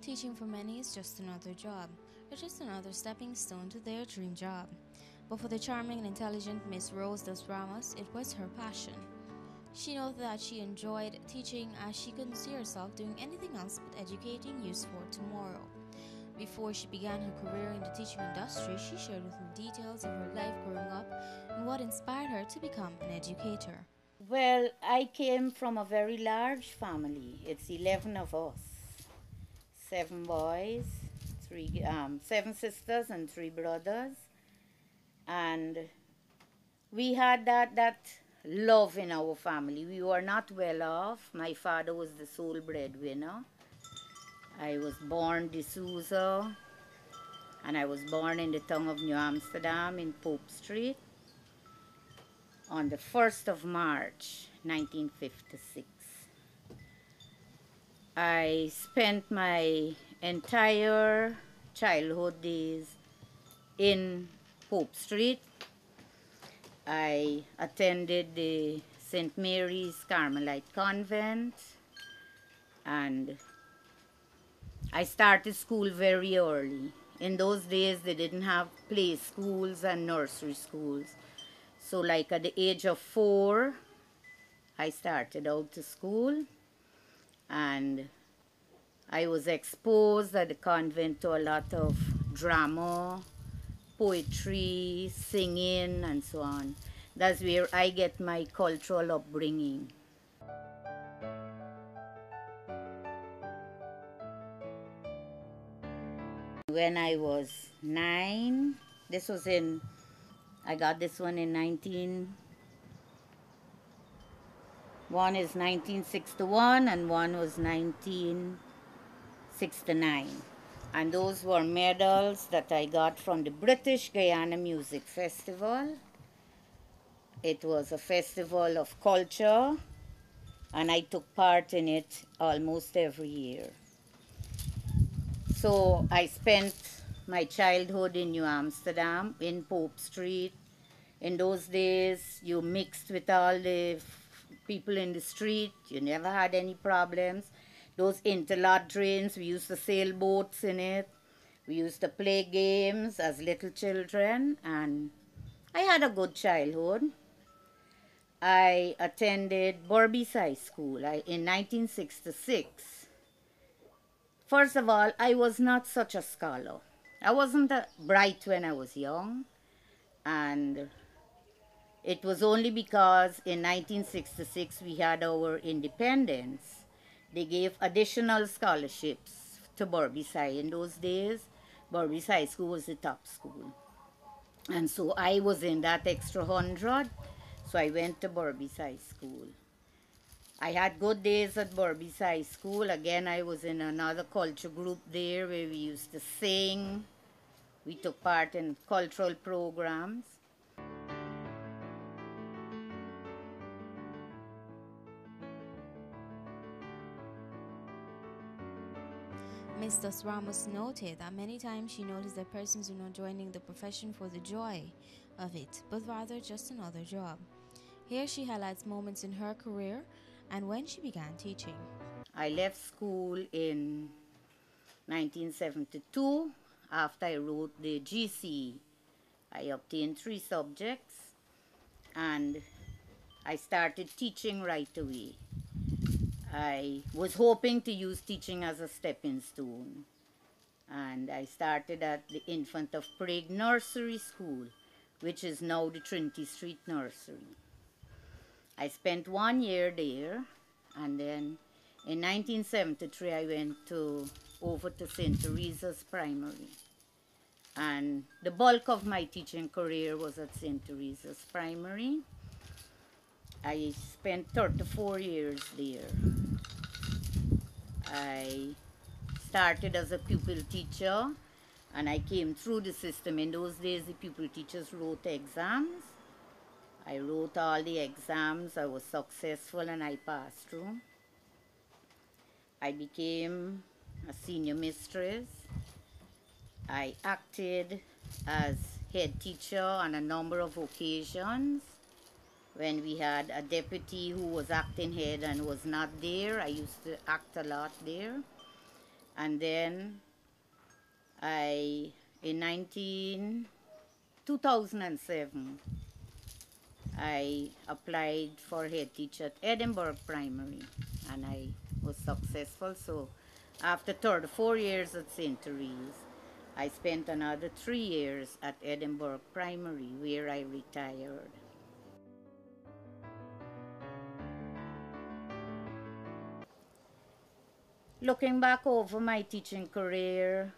Teaching for many is just another job, or just another stepping stone to their dream job. But for the charming and intelligent Miss Rose dos Ramos, it was her passion. She noted that she enjoyed teaching as she couldn't see herself doing anything else but educating youth for tomorrow. Before she began her career in the teaching industry, she shared with me details of her life growing up and what inspired her to become an educator. Well, I came from a very large family. It's 11 of us, seven boys, seven sisters, and three brothers. And we had that love in our family. We were not well off. My father was the sole breadwinner. I was born D'Souza, and I was born in the town of New Amsterdam in Pope Street on the 1st of March, 1956. I spent my entire childhood days in Pope Street. I attended the St. Mary's Carmelite Convent, and I started school very early. In those days, they didn't have play schools and nursery schools. So like at the age of 4, I started out to school, and I was exposed at the convent to a lot of drama, poetry, singing, and so on. That's where I get my cultural upbringing. When I was 9, this was I got this one in one is 1961 and one was 1969. And those were medals that I got from the British Guyana Music Festival. It was a festival of culture, and I took part in it almost every year. So I spent my childhood in New Amsterdam, in Pope Street. In those days, you mixed with all the people in the street. You never had any problems. Those interlock drains, we used to sail boats in it. We used to play games as little children, and I had a good childhood. I attended Berbice High School in 1966. First of all, I was not such a scholar. I wasn't bright when I was young, and it was only because in 1966 we had our independence. They gave additional scholarships to Berbice High. In those days, Berbice High School was the top school. And so I was in that extra 100, so I went to Berbice High School. I had good days at Berbice High School. Again, I was in another culture group there where we used to sing. We took part in cultural programs. Miss Dos Ramos noted that many times she noticed that persons were not joining the profession for the joy of it, but rather just another job. Here she highlights moments in her career and when she began teaching. I left school in 1972 after I wrote the GCE. I obtained 3 subjects, and I started teaching right away. I was hoping to use teaching as a stepping stone, and I started at the Infant of Prague Nursery School, which is now the Trinity Street Nursery. I spent 1 year there, and then in 1973 I went over to St. Teresa's Primary. And the bulk of my teaching career was at St. Teresa's Primary. I spent 34 years there. I started as a pupil teacher, and I came through the system. In those days, the pupil teachers wrote exams. I wrote all the exams. I was successful, and I passed through. I became a senior mistress. I acted as head teacher on a number of occasions. When we had a deputy who was acting head and was not there, I used to act a lot there. And then in 2007, I applied for head teacher at Edinburgh Primary, and I was successful. So after 34 years at St. Therese, I spent another 3 years at Edinburgh Primary, where I retired. Looking back over my teaching career,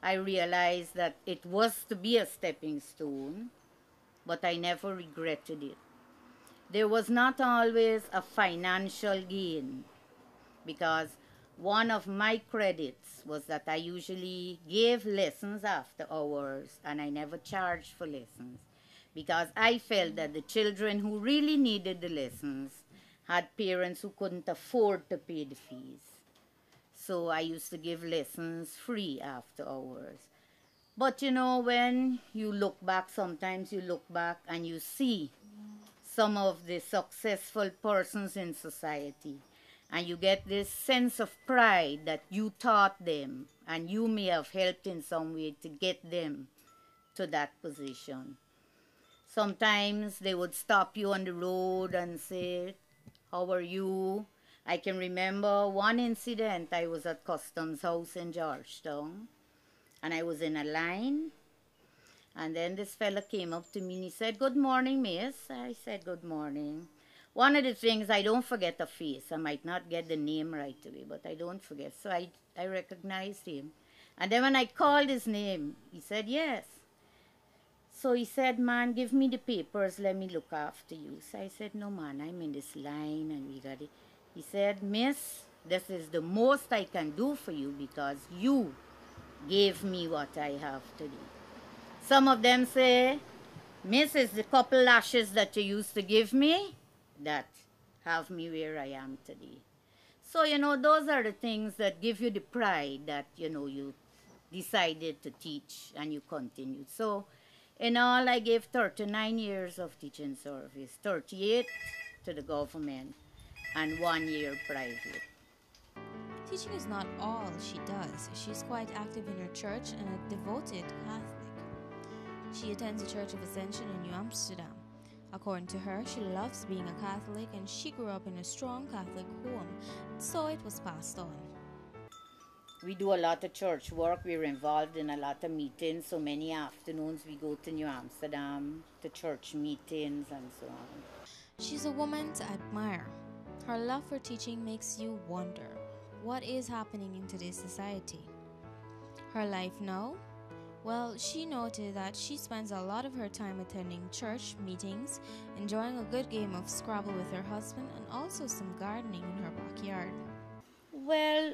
I realized that it was to be a stepping stone, but I never regretted it. There was not always a financial gain, because one of my credits was that I usually gave lessons after hours and I never charged for lessons, because I felt that the children who really needed the lessons had parents who couldn't afford to pay the fees. So I used to give lessons free after hours. But you know, when you look back, sometimes you look back and you see some of the successful persons in society, and you get this sense of pride that you taught them and you may have helped in some way to get them to that position. Sometimes they would stop you on the road and say, "How are you?" I can remember one incident. I was at Customs House in Georgetown, and I was in a line, and then this fella came up to me and he said, "Good morning, miss." I said, "Good morning." One of the things, I don't forget a face. I might not get the name right away, but I don't forget. So I recognized him. And then when I called his name, he said, "Yes." So he said, "Man, give me the papers. Let me look after you." So I said, "No, man, I'm in this line and we got it." He said, "Miss, this is the most I can do for you because you gave me what I have today." Some of them say, "Miss, is the couple lashes that you used to give me that have me where I am today." So, those are the things that give you the pride that, you decided to teach and you continued. So, in all, I gave 39 years of teaching service, 38 to the government and 1 year private. Teaching is not all she does. She's quite active in her church and a devoted Catholic. She attends the Church of Ascension in New Amsterdam. According to her, she loves being a Catholic and she grew up in a strong Catholic home, so it was passed on. We do a lot of church work. We're involved in a lot of meetings. So many afternoons we go to New Amsterdam, to church meetings and so on. She's a woman to admire. Her love for teaching makes you wonder, what is happening in today's society? Her life now? Well, she noted that she spends a lot of her time attending church meetings, enjoying a good game of Scrabble with her husband, and also some gardening in her backyard. Well,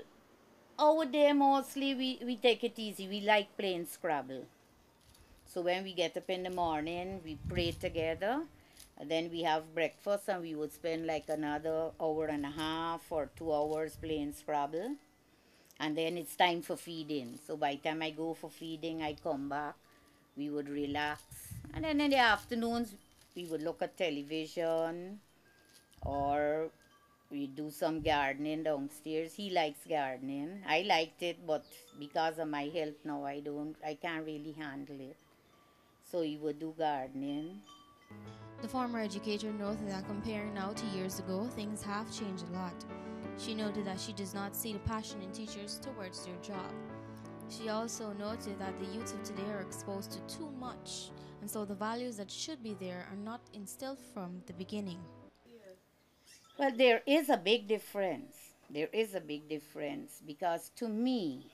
our day mostly we take it easy. We like playing Scrabble. So when we get up in the morning, we pray together. And then we have breakfast and we would spend like another hour and a half or 2 hours playing Scrabble. And then it's time for feeding. So by the time I go for feeding, I come back. We would relax. And then in the afternoons, we would look at television or we do some gardening downstairs. He likes gardening. I liked it, but because of my health now, I can't really handle it. So he would do gardening. The former educator noted that comparing now to years ago, things have changed a lot. She noted that she does not see the passion in teachers towards their job. She also noted that the youths of today are exposed to too much, and so the values that should be there are not instilled from the beginning. Well, there is a big difference. There is a big difference because to me,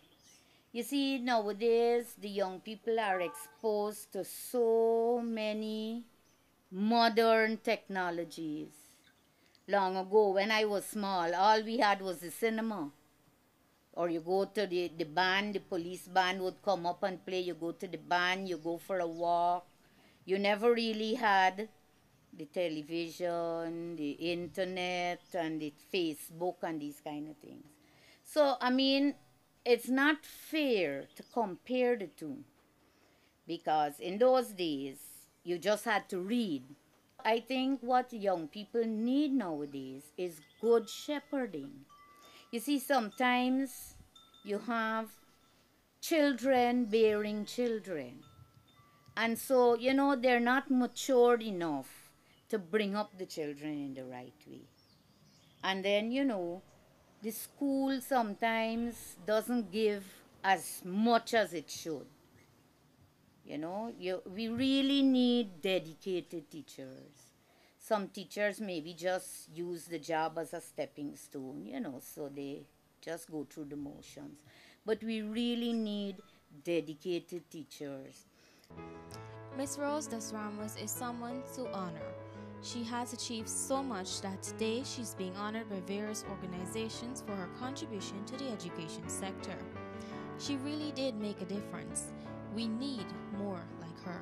you see, nowadays the young people are exposed to so many modern technologies. Long ago, when I was small, all we had was the cinema. Or you go to the band, the police band would come up and play. You go to the band, you go for a walk. You never really had the television, the internet, and the Facebook, and these kind of things. So, I mean, it's not fair to compare the two because in those days, you just had to read. I think what young people need nowadays is good shepherding. You see, sometimes you have children bearing children. And so, they're not matured enough to bring up the children in the right way. And then, the school sometimes doesn't give as much as it should. We really need dedicated teachers. Some teachers maybe just use the job as a stepping stone, so they just go through the motions. But we really need dedicated teachers. Miss Rose dos Ramos is someone to honor. She has achieved so much that today she's being honored by various organizations for her contribution to the education sector. She really did make a difference. We need more like her.